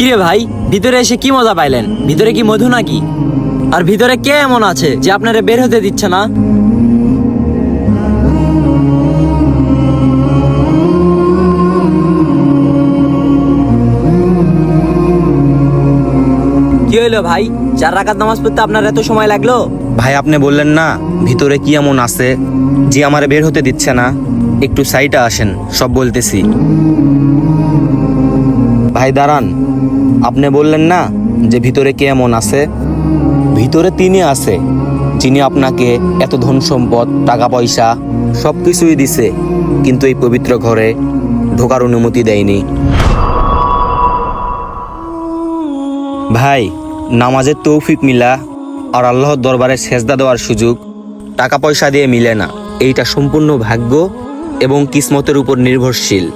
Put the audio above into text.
কিরে ভাই, ভিতরে এসে কি মজা পাইলেন? ভিতরে কি মধু নাকি? আর ভিতরে কে এমন আছে যে আপনারে বের হতে দিচ্ছে না? কি হইলো ভাই, 4 রাকাত নামাজ পড়তে আপনার এত সময় লাগলো? ভাই আপনি বললেন না ভিতরে কি এমন আছে যে আমারে বের হতে দিচ্ছে না? একটু সাইডে আসেন, সব বলতেছি। ভাই দাঁড়ান, আপনি বললেন না যে ভিতরে কে এমন আছে? ভিতরে তিনি আছে যিনি আপনাকে এত ধন সম্পদ, টাকা পয়সা সব কিছুই দিছে, কিন্তু এই পবিত্র ঘরে ঢোকার অনুমতি দেয়নি। ভাই, নামাজের তৌফিক মিলা আর আল্লাহর দরবারে সেজদা দেওয়ার সুযোগ টাকা পয়সা দিয়ে মিলে না। এইটা সম্পূর্ণ ভাগ্য এবং কিসমতের উপর নির্ভরশীল।